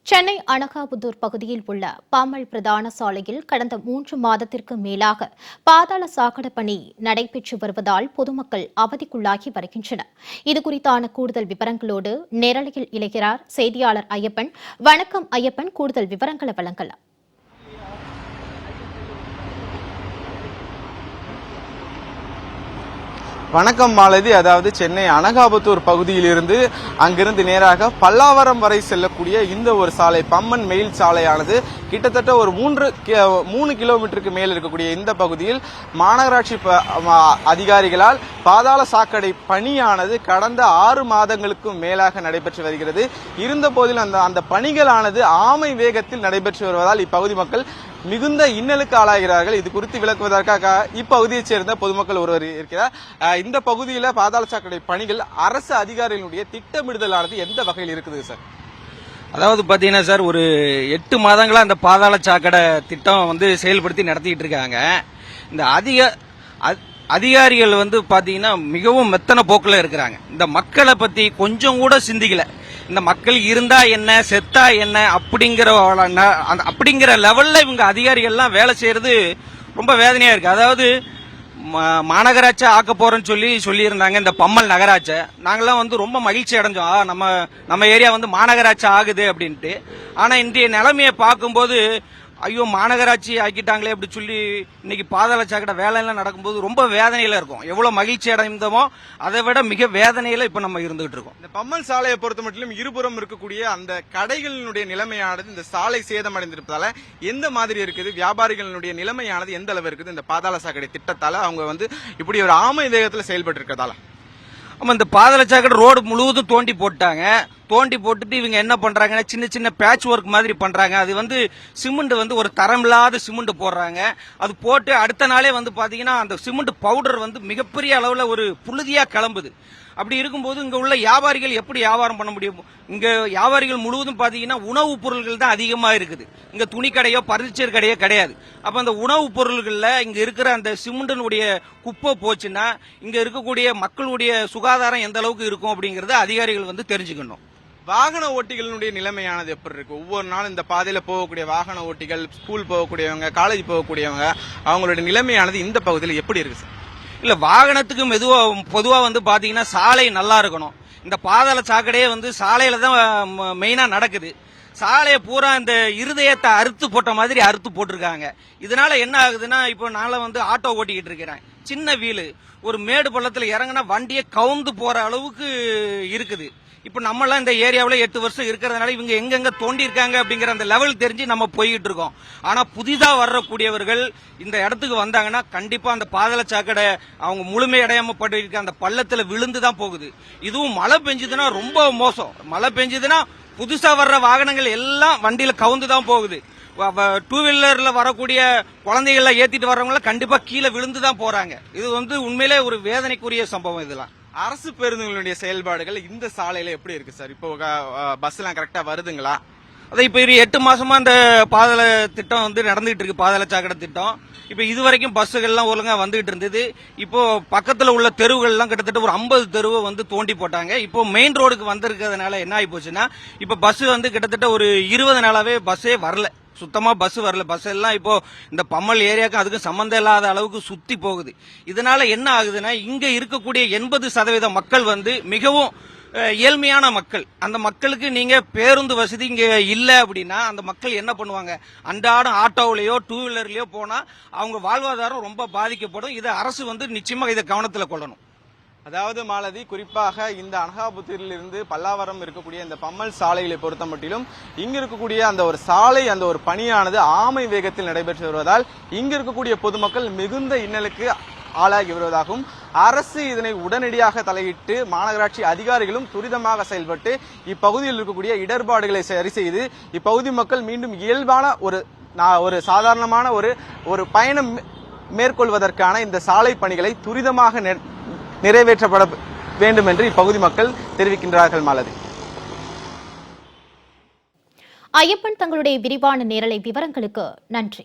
சென்னை அனகாபுத்தூர் பகுதியில் உள்ள பாமல் பிரதான சாலையில் கடந்த 3 மாதத்திற்கு மேலாக பாதாள சாக்கடை பணி நடைபெற்று வருவதால் பொதுமக்கள் அவதிக்குள்ளாகி வருகின்றனர். இதுகுறித்தான கூடுதல் விவரங்களோடு நேரலையில் இணைகிறார் செய்தியாளர் ஐயப்பன். வணக்கம் ஐயப்பன், கூடுதல் விவரங்களை வழங்கலாம். வணக்கம் மாலதி. அதாவது சென்னை அனகாபுத்தூர் பகுதியிலிருந்து அங்கிருந்து நேராக பல்லாவரம் வரை செல்லக்கூடிய இந்த ஒரு சாலை, பம்மன் மெயில் சாலையானது கிட்டத்தட்ட ஒரு 3 கிலோமீட்டருக்கு மேல் இருக்கக்கூடிய இந்த பகுதியில் மாநகராட்சி அதிகாரிகளால் பாதாள சாக்கடை பணியானது கடந்த 6 மாதங்களுக்கும் மேலாக நடைபெற்று வருகிறது. இருந்த போதிலும் அந்த பணிகளானது ஆமை வேகத்தில் நடைபெற்று வருவதால் இப்பகுதி மக்கள் மிகுந்த இன்னலுக்கு ஆளாகிறார்கள். இது குறித்து விளக்குவதற்காக இப்பகுதியைச் சேர்ந்த பொதுமக்கள் ஒருவர் இருக்கிறார். இந்த பகுதியில் பாதாள சாக்கடை பணிகள் அரசு அதிகாரிகளுடைய திட்டமிடுதலானது எந்த வகையில் இருக்குது சார்? அதாவது பாத்தீங்கன்னா சார், ஒரு 8 மாதங்களா அந்த பாதாள சாக்கடை திட்டம் செயல்படுத்தி நடத்திட்டு இருக்காங்க. இந்த அதிகாரிகள் பாத்தீங்கன்னா மிகவும் மெத்தன போக்குல இருக்கிறாங்க. இந்த மக்களை பத்தி கொஞ்சம் கூட சிந்திக்கல. இந்த மக்கள் இருந்தா என்ன செத்தா என்ன அப்படிங்கிற லெவல்ல இவங்க அதிகாரிகள்லாம் வேலை செய்யறது ரொம்ப வேதனையா இருக்கு. அதாவது மாநகராட்சி ஆக்க போறேன்னு சொல்லி இருந்தாங்க இந்த பம்மல் நகராட்சி. நாங்கெல்லாம் ரொம்ப மகிழ்ச்சி அடைஞ்சோம், நம்ம ஏரியா மாநகராட்சி ஆகுது அப்படின்ட்டு. ஆனா இன்றைய நிலைமையை பார்க்கும்போது ஐயோ மாநகராட்சி ஆக்கிட்டாங்களே அப்படி சொல்லி இன்னைக்கு பாதாள சாக்கடை வேலையெல்லாம் நடக்கும்போது ரொம்ப வேதனையில இருக்கும். எவ்வளவு மகிழ்ச்சி அடைந்தோமோ அதை விட மிக வேதனையில இப்ப நம்ம இருந்துகிட்டு இருக்கோம். இந்த பம்மல் சாலையை பொறுத்த மட்டும் இருபுறம் இருக்கக்கூடிய அந்த கடைகளினுடைய நிலைமையானது இந்த சாலை சேதமடைந்திருப்பதால எந்த மாதிரி இருக்குது? வியாபாரிகளினுடைய நிலைமையானது எந்த அளவு இருக்குது? இந்த பாதாள சாக்கடை திட்டத்தால அவங்க இப்படி ஒரு ஆமை வேகத்தில் செயல்பட்டு இருக்கிறதால இந்த பாதாள சாக்கடை ரோடு முழுவதும் தோண்டி போட்டாங்க. தோண்டி போட்டுட்டு இவங்க என்ன பண்றாங்கன்னா சின்ன சின்ன பேட்ச் ஒர்க் மாதிரி பண்றாங்க. அது சிமெண்ட் ஒரு தரமில்லாத சிமெண்ட் போடுறாங்க. அது போட்டு அடுத்த நாளே பாத்தீங்கன்னா அந்த சிமெண்ட் பவுடர் மிகப்பெரிய அளவுல ஒரு புழுதியா கிளம்புது. அப்படி இருக்கும்போது இங்க உள்ள வியாபாரிகள் எப்படி வியாபாரம் பண்ண முடியும்? இங்க வியாபாரிகள் முழுவதும் பாத்தீங்கன்னா உணவுப் பொருட்கள் தான் அதிகமா இருக்குது. இங்க துணி கடையோ பர்னிச்சர் கடையோ கிடையாது. அப்ப அந்த உணவுப் பொருள்கள்ல இங்க இருக்கிற அந்த சிமெண்டினுடைய குப்பை போச்சுன்னா இங்க இருக்கக்கூடிய மக்களுடைய சுகாதாரம் எந்த அளவுக்கு இருக்கும் அப்படிங்கறத அதிகாரிகள் தெரிஞ்சுக்கணும். வாகன ஓட்டிகளுடைய நிலைமையானது எப்படி இருக்கு? ஒவ்வொரு நாளும் இந்த பாதையில போகக்கூடிய வாகன ஓட்டிகள், ஸ்கூல் போகக்கூடியவங்க, காலேஜ் போகக்கூடியவங்க, அவங்களுடைய நிலைமையானது இந்த பகுதியில் எப்படி இருக்கு சார்? இல்ல, வாகனத்துக்கு பொதுவா பாத்தீங்கன்னா சாலை நல்லா இருக்கணும். இந்த பாதாள சாக்கடையே சாலையில தான் மெயினா நடக்குது. சாலையை பூரா இந்த இருதயத்தை அறுத்து போட்ட மாதிரி அறுத்து போட்டிருக்காங்க. இதனால என்ன ஆகுதுன்னா, இப்போ நான் ஆட்டோ ஓட்டிக்கிட்டு இருக்கிறேன். சின்ன வீலு, ஒரு மேடு பள்ளத்துல இறங்கினா வண்டியை கவுந்து போற அளவுக்கு இருக்குது. இப்ப நம்மளாம் இந்த ஏரியாவில் 8 வருஷம் இருக்கிறதுனால இவங்க எங்கெங்க தோண்டி இருக்காங்க அப்படிங்கிற அந்த லெவல் தெரிஞ்சு நம்ம போய்கிட்டு இருக்கோம். ஆனா புதிதா வரக்கூடியவர்கள் இந்த இடத்துக்கு வந்தாங்கன்னா கண்டிப்பா அந்த பாதாள சாக்கடை அவங்க முழுமையடையாம பட்டு அந்த பள்ளத்துல விழுந்துதான் போகுது. இதுவும் மழை பெஞ்சதுன்னா ரொம்ப மோசம். மழை பெஞ்சதுன்னா புதுசா வர்ற வாகனங்கள் எல்லாம் வண்டியில கவுந்துதான் போகுது. 2 வீலர்ல வரக்கூடிய குழந்தைகளை ஏத்திட்டு வர்றவங்க கண்டிப்பா கீழே விழுந்துதான் போறாங்க. இது உண்மையிலே ஒரு வேதனைக்குரிய சம்பவம். இதெல்லாம் அரசு பேருந்துகளுடைய செயல்பாடுகள் இந்த சாலையில எப்படி இருக்கு சார்? இப்போ பஸ் எல்லாம் கரெக்டா வருதுங்களா? அதை இப்ப 8 மாசமா அந்த பாதாள திட்டம் நடந்துகிட்டு இருக்கு, பாதாள சாக்கடை திட்டம். இப்ப இதுவரைக்கும் பஸ்ஸுகள்லாம் ஒழுங்கா வந்துகிட்டு இருந்தது. இப்போ பக்கத்துல உள்ள தெருவுகள் எல்லாம் கிட்டத்தட்ட ஒரு 50 தெருவை தோண்டி போட்டாங்க. இப்போ மெயின் ரோடுக்கு வந்திருக்கிறதுனால என்ன ஆகி போச்சுன்னா, இப்ப பஸ் கிட்டத்தட்ட ஒரு 20 நாளாவே பஸ்ஸே வரல. சுத்தமா பஸ் வரல. பஸ் எல்லாம் இப்போ இந்த பம்மல் ஏரியாவுக்கு அதுக்கு சம்பந்தம் இல்லாத அளவுக்கு சுத்தி போகுது. இதனால என்ன ஆகுதுன்னா, இங்க இருக்கக்கூடிய 80% மக்கள் மிகவும் ஏழ்மையான மக்கள். அந்த மக்களுக்கு நீங்க பேருந்து வசதி இங்க இல்ல அப்படின்னா அந்த மக்கள் என்ன பண்ணுவாங்க? அன்றாடம் ஆட்டோவிலயோ 2 வீலர்லயோ போனா அவங்க வாழ்வாதாரம் ரொம்ப பாதிக்கப்படும். இதை அரசு நிச்சயமா இதை கவனத்தில் கொள்ளணும். அதாவது மாலதி, குறிப்பாக இந்த அனகாபுத்தூரில் இருந்து பல்லாவரம் இருக்கக்கூடிய இந்த பம்மல் சாலைகளை பொறுத்த மட்டிலும் இங்க இருக்கக்கூடிய அந்த ஒரு சாலை, அந்த ஒரு பணியானது ஆமை வேகத்தில் நடைபெற்று வருவதால் இங்க இருக்கக்கூடிய பொதுமக்கள் மிகுந்த இன்னலுக்கு ஆளாகி வருவதாகவும், அரசு இதனை உடனடியாக தலையிட்டு மாநகராட்சி அதிகாரிகளும் துரிதமாக செயல்பட்டு இப்பகுதியில் இருக்கக்கூடிய இடர்பாடுகளை சரி செய்து இப்பகுதி மக்கள் மீண்டும் இயல்பான ஒரு சாதாரணமான ஒரு பயணம் மேற்கொள்வதற்கான இந்த சாலை பணிகளை துரிதமாக நிறைவேற்றப்பட வேண்டும் என்று இப்பகுதி மக்கள் தெரிவிக்கின்றார்கள். மாலதி, ஐயப்பன், தங்களுடைய விரிவான நேரலை விவரங்களுக்கு நன்றி.